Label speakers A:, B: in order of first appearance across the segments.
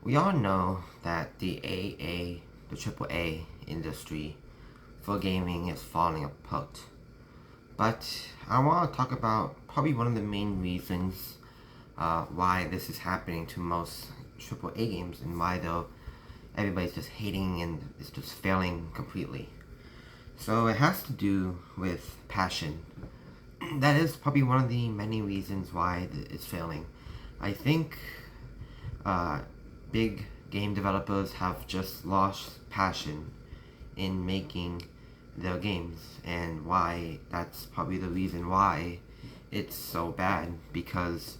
A: We all know that the AAA industry for gaming is falling apart. But I want to talk about probably one of the main reasons why this is happening to most AAA games and why though everybody's just hating and it's just failing completely. So it has to do with passion. That is probably one of the many reasons why it's failing. I think uh, big game developers have just lost passion in making their games, and why that's probably the reason why it's so bad. Because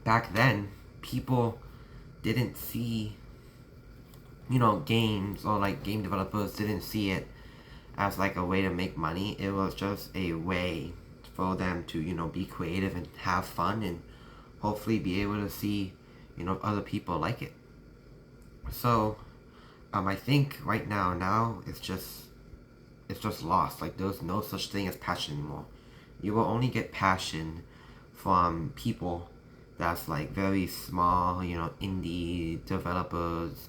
A: back then, people didn't see, games, or like game developers didn't see it as like a way to make money. It was just a way for them to, be creative and have fun and hopefully be able to see, other people like it. So, I think right now it's just lost. Like there's no such thing as passion anymore. You will only get passion from people that's like very small, indie developers,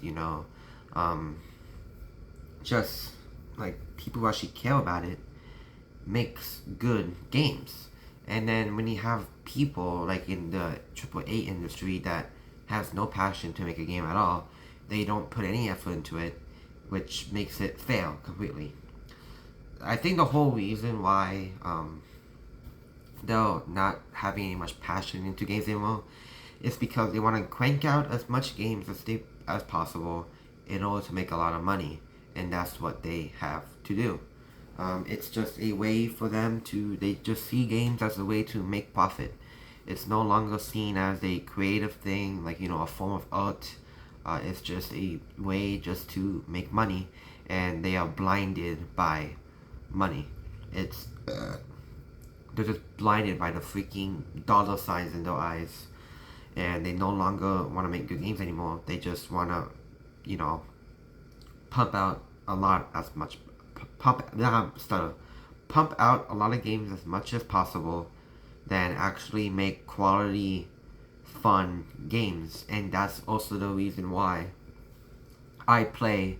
A: um, just like people who actually care about it makes good games. And then when you have people like in the AAA industry that has no passion to make a game at all, they don't put any effort into it, which makes it fail completely. I think the whole reason why they're not having any much passion into games anymore is because they want to crank out as much games as possible in order to make a lot of money, and that's what they have to do. It's just a way for them to, they just see games as a way to make profit. It's no longer seen as a creative thing, like, a form of art. It's just a way just to make money, and they are blinded by money. It's, they're just blinded by the freaking dollar signs in their eyes, and they no longer want to make good games anymore. They just want to, you know, pump out a lot as much pump out a lot of games as much as possible, than actually make quality, fun games. And that's also the reason why I play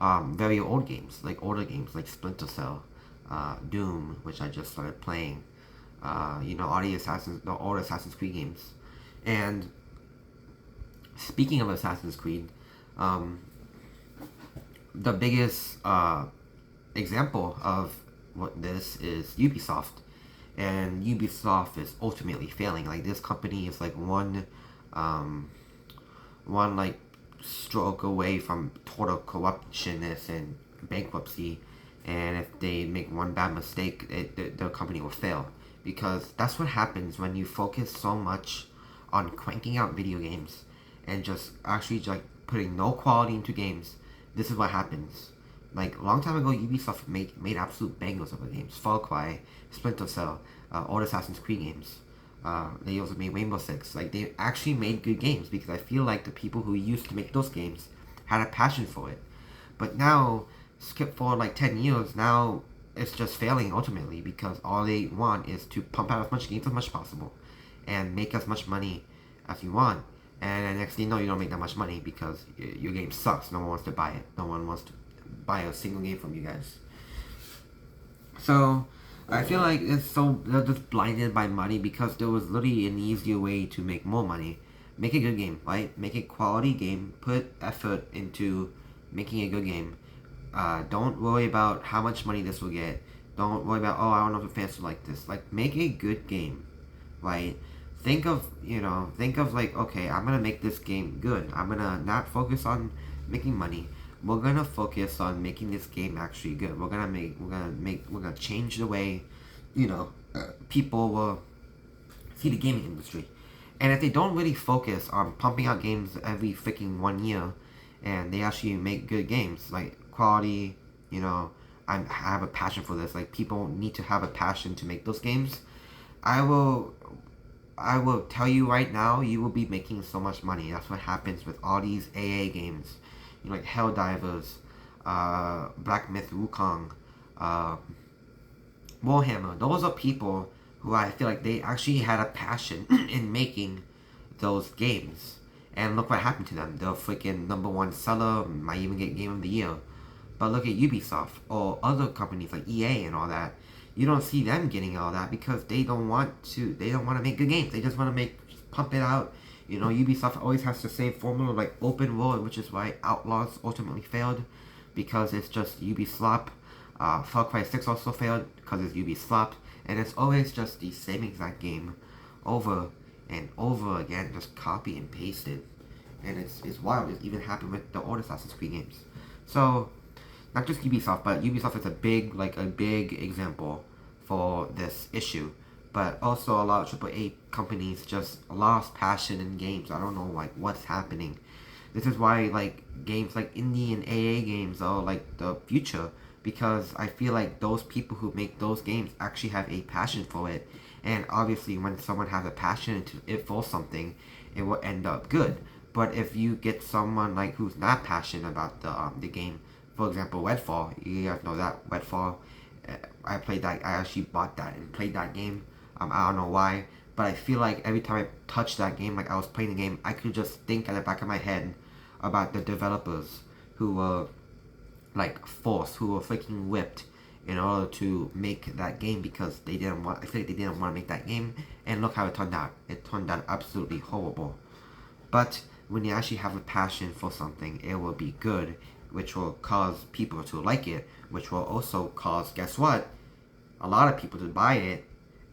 A: very old games, like older games like Splinter Cell, Doom, which I just started playing. The old Assassin's Creed games. And speaking of Assassin's Creed, um, the biggest example of what this is Ubisoft, and Ubisoft is ultimately failing. Like this company is like one like stroke away from total corruptionness and bankruptcy, and if they make one bad mistake, the company will fail. Because that's what happens when you focus so much on cranking out video games and just actually like putting no quality into games. This is what happens. Like a long time ago, Ubisoft made absolute bangers of the games. Far Cry, Splinter Cell, all Assassin's Creed games. They also made Rainbow Six. Like they actually made good games, because I feel like the people who used to make those games had a passion for it. But now, skip forward like 10 years, now it's just failing ultimately, because all they want is to pump out as much games as much possible and make as much money as you want. And then next thing you know, you don't make that much money because your game sucks. No one wants to buy it. No one wants to buy a single game from you guys. So I feel like they're just blinded by money, because there was literally an easier way to make more money. Make a good game, right? Make a quality game. Put effort into making a good game. Don't worry about how much money this will get. Don't worry about, I don't know if the fans will like this. Like, make a good game, right? Think of like, okay, I'm gonna make this game good. I'm gonna not focus on making money. We're gonna focus on making this game actually good. We're gonna change the way, people will see the gaming industry. And if they don't really focus on pumping out games every freaking 1 year, and they actually make good games, like quality, I have a passion for this. Like people need to have a passion to make those games. I will I will tell you right now, you will be making so much money. That's what happens with all these AA games, like Helldivers, Black Myth Wukong, uh, Warhammer. Those are people who I feel like they actually had a passion in making those games, And look what happened to them. They're freaking #1 seller, might even get Game of the Year. But look at Ubisoft or other companies like EA and all that. You don't see them getting all that because they don't want to. They don't want to make good games. They just want to pump it out. You know, Ubisoft always has the same formula like open world, which is why Outlaws ultimately failed because it's just Ubislop. Far Cry 6 also failed because it's Ubislop, and it's always just the same exact game over and over again, just copy and pasted. And it's wild. It even happened with the old Assassin's Creed games. So not just Ubisoft, but Ubisoft is a big example for this issue. But also a lot of AAA companies just lost passion in games. I don't know like what's happening. This is why like games like indie and AA games are like the future, because I feel like those people who make those games actually have a passion for it. And obviously when someone has a passion for something, it will end up good. But if you get someone like who's not passionate about the game, for example, Redfall, you guys know that Redfall. I played that. I actually bought that and played that game. I don't know why, but I feel like every time I touched that game, like I was playing the game, I could just think at the back of my head about the developers who were like forced, who were freaking whipped in order to make that game because they didn't want. I feel like they didn't want to make that game, and look how it turned out. It turned out absolutely horrible. But when you actually have a passion for something, it will be good, which will cause people to like it, which will also cause, guess what? A lot of people to buy it,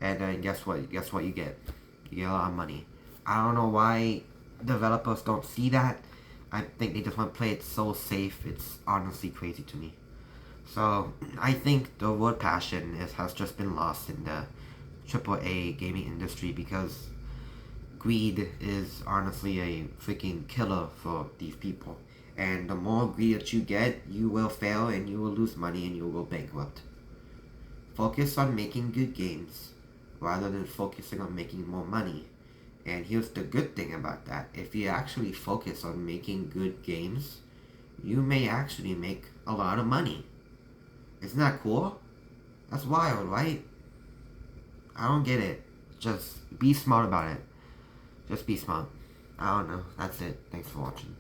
A: and then guess what? Guess what you get? You get a lot of money. I don't know why developers don't see that. I think they just want to play it so safe. It's honestly crazy to me. So I think the word passion has just been lost in the AAA gaming industry because greed is honestly a freaking killer for these people. And the more greed that you get, you will fail and you will lose money and you will bankrupt. Focus on making good games rather than focusing on making more money. And here's the good thing about that. If you actually focus on making good games, you may actually make a lot of money. Isn't that cool? That's wild, right? I don't get it. Just be smart about it. Just be smart. I don't know. That's it. Thanks for watching.